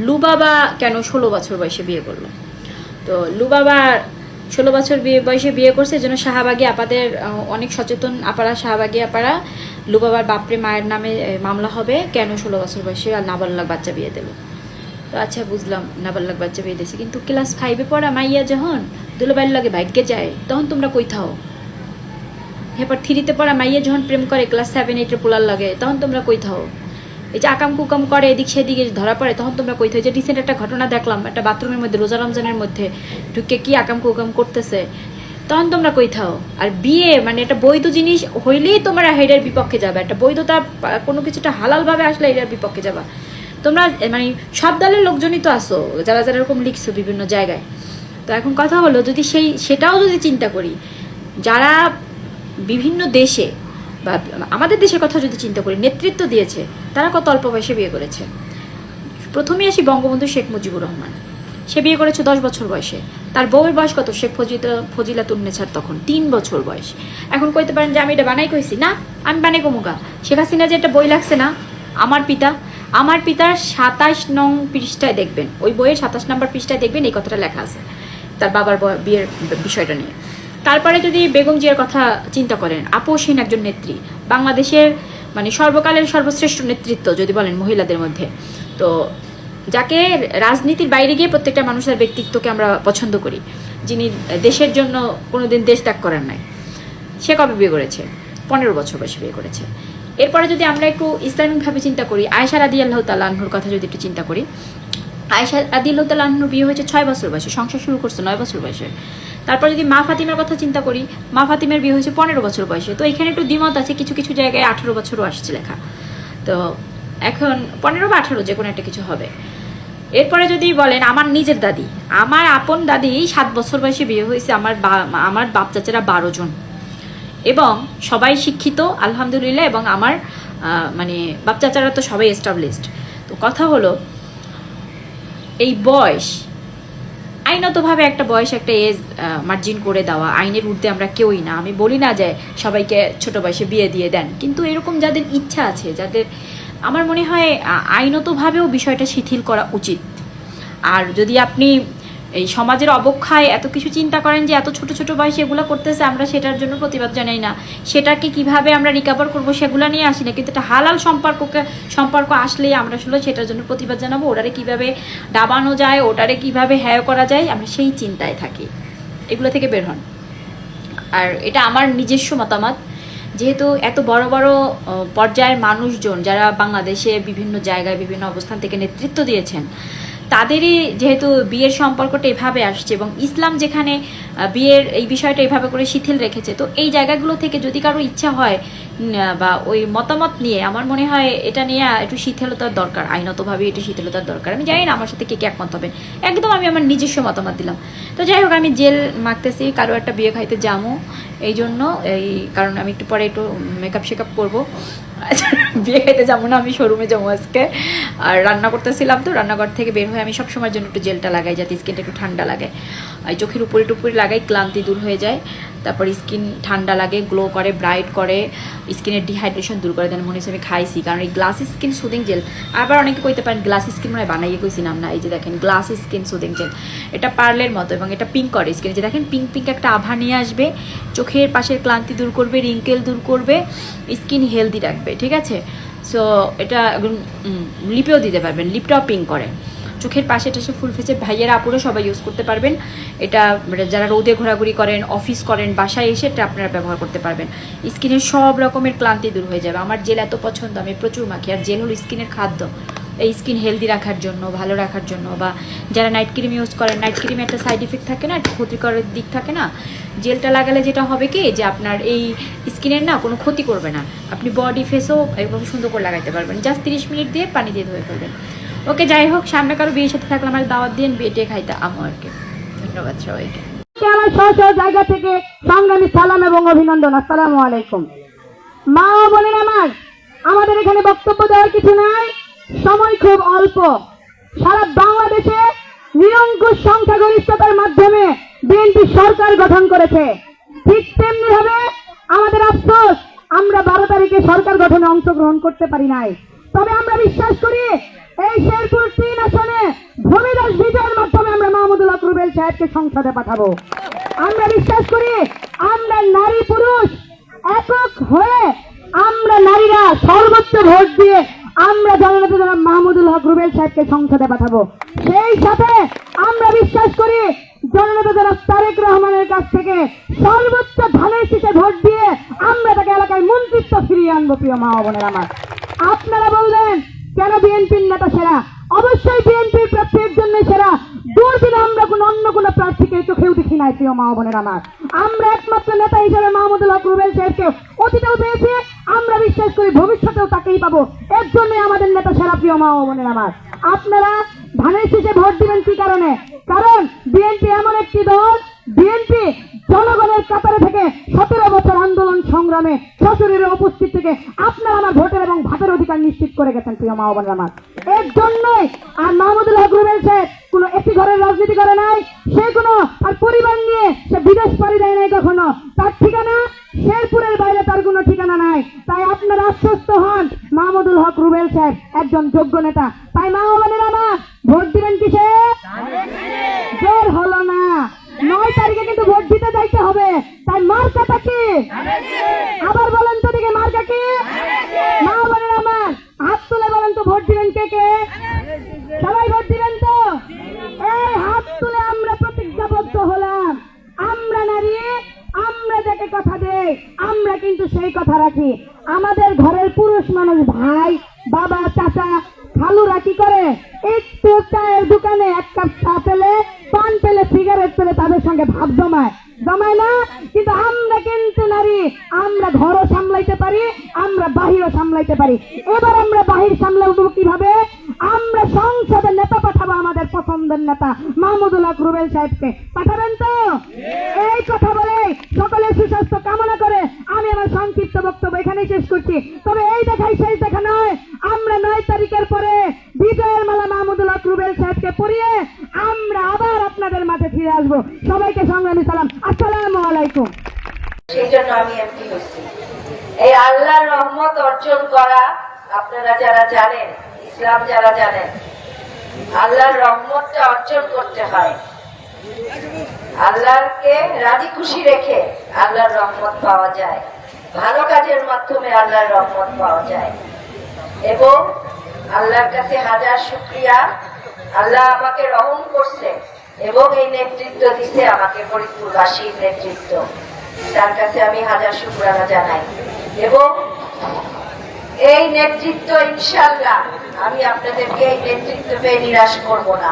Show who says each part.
Speaker 1: লুবাবা কেন 16 বছর বয়সে বিয়ে করলো? তো লুবাবা 16 বছর বয়সে বিয়ে করছে, এজন্য শাহবাগী আপাদের অনেক সচেতন আপারা, শাহবাগী আপারা লুবাবার বাপরে মায়ের নামে মামলা হবে, কেন 16 বছর বয়সে আর নাবালক বাচ্চা বিয়ে দিল। তো আচ্ছা বুঝলাম, নাবালক বাচ্চা বিয়ে দিয়েছে, কিন্তু ক্লাস 5-এ পড়া মাইয়া যখন দুলাবাইয়ের লাগে ভাগ্যে যায়, তখন তোমরা কই থাও? এরপর 3-তে পড়া মাইয়া যখন প্রেম করে ক্লাস 7-8-এর পোলার লাগে, তখন তোমরা কই থাও? এই যে আকাম কুকাম করে এদিক সেদিকে ধরা পড়ে, তখন তোমরা কই থাও? যে রিসেন্ট একটা ঘটনা দেখলাম, একটা বাথরুমের মধ্যে রোজা রমজানের মধ্যে ঢুকে কি আকাম কুকাম করতেছে, তখন তোমরা কই থাও? আর বিয়ে মানে একটা বৈধ জিনিস হইলেই তোমরা হেডের বিপক্ষে যাবে, একটা বৈধতা কোনো কিছুটা হালালভাবে আসলে এটার বিপক্ষে যাবা তোমরা। মানে সব দলের লোকজনই তো আসো, যারা যারা এরকম লিখছো বিভিন্ন জায়গায়। তো এখন কথা হলো, যদি সেটাও যদি চিন্তা করি, যারা বিভিন্ন দেশে বা আমাদের দেশের কথা যদি চিন্তা করি, নেতৃত্ব দিয়েছে, তারা কত অল্প বয়সে বিয়ে করেছে। প্রথমে আসি বঙ্গবন্ধু শেখ মুজিবুর রহমান, সে বিয়ে করেছে 10 বছর বয়সে। তার বউয়ের বয়স কত? শেখ ফজিলাতুন্নেছার তখন 3 বছর বয়স। এখন কইতে পারেন যে আমি এটা বানাই কইছি, না আমি বানাই কমুগা। শেখ হাসিনা যে একটা বই লাগছে না, আমার পিতার 27 নং পৃষ্ঠায় দেখবেন, ওই বইয়ের 27 নম্বর পৃষ্ঠায় দেখবেন এই কথাটা লেখা আছে তার বাবার বিয়ের বিষয়টা নিয়ে। তারপরে যদি বেগম জিয়ার কথা চিন্তা করেন, আপোষহীন একজন নেত্রী, বাংলাদেশের মানে সর্বকালের সর্বশ্রেষ্ঠ নেতৃত্ব যদি বলেন মহিলাদের মধ্যে, তো যাকে রাজনীতির বাইরে গিয়ে প্রত্যেকটা মানুষের ব্যক্তিত্বকে আমরা পছন্দ করি, যিনি দেশের জন্য কোনোদিন দেশ ত্যাগ করেন নাই, সে কবে বিয়ে করেছে? 15 বছর বয়সে বিয়ে করেছে। এরপরে যদি আমরা একটু ইসলামিকভাবে চিন্তা করি, আয়েশা রাদিয়াল্লাহু তাআলা আনহুর কথা যদি একটু চিন্তা করি, আয়েশা রাদিয়াল্লাহু তাআলা আনহুর বিয়ে হয়েছে 6 বছর বয়সে, সংসার শুরু করছে 9 বছর বয়সে। তারপর যদি মা ফাতিমার কথা চিন্তা করি, মা ফাতিমার বিয়ে হয়েছে 15 বছর বয়সে। তো এখানে একটু দ্বিমত আছে, কিছু কিছু জায়গায় 18 বছরও আসছে লেখা। তো এখন 15 বা 18 যে কোনো একটা কিছু হবে। এরপরে যদি বলেন আমার নিজের দাদি, আমার আপন দাদি 7 বছর বয়সে বিয়ে হয়েছে, আমার বাপ চাচারা 12 জন, এবং সবাই শিক্ষিত আলহামদুলিল্লাহ, এবং আমার মানে বাপ চাচারা তো সবাই এস্টাবলিশড। তো কথা হলো, এই বয়স আইনতভাবে একটা বয়স, একটা এজ মার্জিন করে দেওয়া, আইনের ঊর্ধ্বে আমরা কেউই না। আমি বলি না যে সবাইকে ছোট বয়সে বিয়ে দিয়ে দেন, কিন্তু এরকম যাদের ইচ্ছা আছে, যাদের, আমার মনে হয় আইনতভাবেও বিষয়টা শিথিল করা উচিত। আর যদি আপনি এই সমাজের অবক্ষয় এত কিছু চিন্তা করেন যে এত ছোট ছোট বয়সে এগুলো করতেছে, আমরা সেটার জন্য প্রতিবাদ জানাই না, সেটাকে কিভাবে আমরা রিকভার করব সেগুলো নিয়ে আসি না, কিন্তু একটা হালাল সম্পর্ক আসলেই আমরা আসলে সেটার জন্য প্রতিবাদ জানাবো। ওটারে কিভাবে দাবানো যায়, ওটারে কিভাবে হ্যায় করা যায়, আমরা সেই চিন্তায় থাকি। এগুলো থেকে বের হন। আর এটা আমার নিজস্ব মতামত, যেহেতু এত বড় বড় পর্যায়ের মানুষজন যারা বাংলাদেশে বিভিন্ন জায়গায় বিভিন্ন অবস্থান থেকে নেতৃত্ব দিয়েছেন, তাদেরই যেহেতু বিয়ের সম্পর্কটা এভাবে আসছে, এবং ইসলাম যেখানে বিয়ের এই বিষয়টা এভাবে করে শিথিল রেখেছে, তো এই জায়গাগুলো থেকে যদি কারো ইচ্ছা হয় বা ওই মতামত নিয়ে, আমার মনে হয় এটা নিয়ে একটু শিথিলতার দরকার, আইনতভাবে একটু শিথিলতার দরকার। আমি জানি না আমার সাথে কে একমত হবে, একদম আমি আমার নিজস্ব মতামত দিলাম। তো যাই হোক, আমি জেল মাখতেছি, কারো একটা বিয়ে খাইতে যাবো, এই জন্য কারণ আমি একটু পরে একটু মেকআপ করবো। বিয়ে খাইতে যাবো না, আমি শোরুমে যাবো আজকে। আর রান্না করতেছিলাম, তো রান্নাঘর থেকে বের হয়ে আমি সবসময়ের জন্য একটু জেলটা লাগাই, যাতে স্কিনটা একটু ঠান্ডা লাগে। আর চোখের উপরে টুপুরে লাগাই, ক্লান্তি দূর হয়ে যায়, তারপর স্কিন ঠান্ডা লাগে, গ্লো করে, ব্রাইট করে, স্কিনের ডিহাইড্রেশন দূর করে দেন। মনে হচ্ছে আমি খাইছি, কারণ এই গ্লাস স্কিন সুদিং জেল, আবার অনেকে কইতে পারেন গ্লাস স্কিন মনে হয় বানাইয়ে কইছিলাম না, এই যে দেখেন গ্লাস স্কিন সুদিং জেল, এটা পার্লের মতো, এবং এটা পিঙ্ক করে স্কিনে, যে দেখেন পিঙ্ক পিঙ্ক একটা আভা নিয়ে আসবে, চোখের পাশের ক্লান্তি দূর করবে, রিঙ্কেল দূর করবে, স্কিন হেলদি রাখবে, ঠিক আছে। সো এটা লিপেও দিতে পারবেন, লিপটাও পিঙ্ক করে, চোখের পাশে টাশে ফুল ফেসে ভাইয়েরা আপুরে সবাই ইউজ করতে পারবেন। এটা যারা রোদে ঘোরাঘুরি করেন, অফিস করেন, বাসায় এসে এটা আপনারা ব্যবহার করতে পারবেন, স্কিনের সব রকমের ক্লান্তি দূর হয়ে যাবে। আমার জেল এত পছন্দ, আমি প্রচুর মাখি। আর জেল হলো স্কিনের খাদ্য, এই স্কিন হেলদি রাখার জন্য, ভালো রাখার জন্য। বা যারা নাইট ক্রিম ইউজ করেন, নাইট ক্রিমে একটা সাইড ইফেক্ট থাকে না, একটা ক্ষতিকর দিক থাকে না, জেলটা লাগালে যেটা হবে কি, যে আপনার এই স্কিনের না কোনো ক্ষতি করবে না, আপনি বডি ফেসও একদম সুন্দর করে লাগাইতে পারবেন, জাস্ট 30 মিনিট দিয়ে পানি দিয়ে ধুয়ে ফেলবেন। ওকে, যাই হোক, সামনে কারো বিয়ের সাথে থাকলে আমার দাওয়াত দিন, বিয়েটে খাইতে আমাকে। ধন্যবাদ সবাইকে।
Speaker 2: আমার স্ব জায়গা থেকে সংগ্রামী সালাম এবং অভিনন্দন। আসসালামু আলাইকুম। মা ও বোনেরা আমার, আমাদের এখানে বক্তব্য দেওয়ার কিছু নাই, সময় খুব অল্প। সারা বাংলাদেশে নিরঙ্কুশ সংখ্যাগরিষ্ঠতার মাধ্যমে বিএনপি সরকার গঠন করেছে, ঠিক তেমনি ভাবে আমাদের আফসোস, আমরা 12 তারিখে সরকার গঠনে অংশগ্রহণ করতে পারি নাই। তবে আমরা বিশ্বাস করি এই শেরপুর 3 আসনে ভূমিদাস বিজয়ের মাধ্যমে আমরা মাহমুদুল হক রুবেল সাহেবকে সংসদে পাঠাবো। আমরা বিশ্বাস করি আমরা নারী পুরুষ একক হয়ে আমরা নারীরা সর্বোচ্চ ভোট দিয়ে আমরা জননেতা জনাব মাহমুদুল হক রুবেল সাহেবকে সংসদে পাঠাবো। সেই সাথে আমরা বিশ্বাস করি জননেতা জনাব তারেক রহমানের কাছ থেকে সর্বোচ্চ ধানের শীষে ভোট দিয়ে আমরা তাকে এলাকায় মন্ত্রিত্ব ফিরিয়ে আনবো। প্রিয় মা ও বোনেরা আমার, আপনারা বলবেন কেন বিএনপির নেতা সেরা? অবশ্যই বিএনপির প্রার্থীর জন্য সেরা। দূরদিনে আমরা অন্য কোন প্রার্থীকে চোখেও দেখি নাই। প্রিয় মা ও বোনেরা আমার, আমরা একমাত্র নেতা হিসেবে মাহমুদুল হক রুবেল সাহেবকে অতীতেও পেয়েছি, আমরা বিশ্বাস করি ভবিষ্যতেও তাকেই পাবো। এর জন্যই আমাদের নেতা সেরা। প্রিয় মা ও বোনেরা আমার, আপনারা ধানের শীষে ভোট দিবেন কি কারণে? কারণ বিএনপি এমন একটি দল, বিএনপি জনগণের কাতারে থেকে 17 বছর আন্দোলন সংগ্রামে সশরীরে উপস্থিত থেকে আপনারা আমার ভোটের এবং ভাতের অধিকার নিশ্চিত করে গেছেন। প্রিয় মা ও বোনেরা আমার, এর জন্যই আর মাহমুদুল হক রুবেল সাহেব কোনো একটি ঘরের রাজনীতি করে নাই, সে কোনো আর পরিবার নিয়ে সে বিদেশ পাড়ি দেয় নাই কখনো। তার ঠিকানা শেরপুরের বাইরে, তার কোনো ঠিকানা নাই। তাই আপনারা আশ্বস্ত হন মাহমুদুল হক রুবেল সাহেব একজন যোগ্য নেতা। তাই মা ও বোনেরা আমার, ভোট দিবেন কিসে? জোর হলো না। 9 তারিখে কিন্তু ভোট দিতে যাইতে হবে। তাই মার্কাটা কি? আবার বলেন তো দেখে, মার্কা কি? মা ও বোনেরা আমার, হাত তুলে বলেন তো ভোট দিবেন কে কে? সবাই ভোট দিবেন তো? এই হাত তুলে আমরা প্রতিজ্ঞাবদ্ধ হলাম। আমরা নারী, আমরা যাকে কথা দেই আমরা কিন্তু সেই কথা রাখি। আমাদের ঘরের পুরুষ মানুষ, ভাই, বাবা, চাচা, খালুরা কি করে? একটু চায়ের দোকানে 1 কাপ চা পেলে, পান পেলে, সিগারেট পেলে তাদের সঙ্গে ভাব জমায় না? কিন্তু আমরা কিন্তু নারী, আমরা ঘরও সামলাইতে পারি, আমরা বাহিরও সামলাইতে পারি। এবার আমরা বাহির সামলাবো কিভাবে? আমরা সংসদে নেতা পাঠাবো, আমাদের পছন্দের নেতা মাহমুদুল হক রুবেল সাহেবকে। পাঠাবেন তো? এই কথা বলে সকলের সুস্বাস্থ্য কামনা করে আমি আমার সংক্ষিপ্ত বক্তব্য এখানেই শেষ করছি। তবে এই দেখাই শেষ দেখা নয়, আমরা 9 তারিখের পরে বিজয়ের মালা মাহমুদুল হক রুবেল সাহেবকে পরিয়ে আমরা আবার আপনাদের মাঝে ফিরে আসবো। সবাইকে সংগ্রামী সালাম, আসসালামু আলাইকুম।
Speaker 3: সেই জন্য আমি এমপি হয়েছি। এই আল্লাহর রহমত অর্জন করা, আপনারা যারা জানেন, ইসলাম যারা জানেন, আল্লাহর রহমতটা অর্জন করতে হয়। আল্লাহকে রাজি খুশি রেখে আল্লাহর রহমত পাওয়া যায়। ভালো কাজের মাধ্যমে আল্লাহর রহমত পাওয়া যায়। এবং আল্লাহর কাছে হাজার শুকরিয়া, আল্লাহ আমাকে রহম করছে এবং এই নেতৃত্ব দিছে আমাকে, ফরিদপুরবাসীর নেতৃত্ব। তার কাছে আমি হাজার শুকরানা জানাই। এবং এই নেতৃত্ব ইনশাআল্লাহ আমি আপনাদেরকে এই নেতৃত্ব পেয়ে নিরাশ করব না।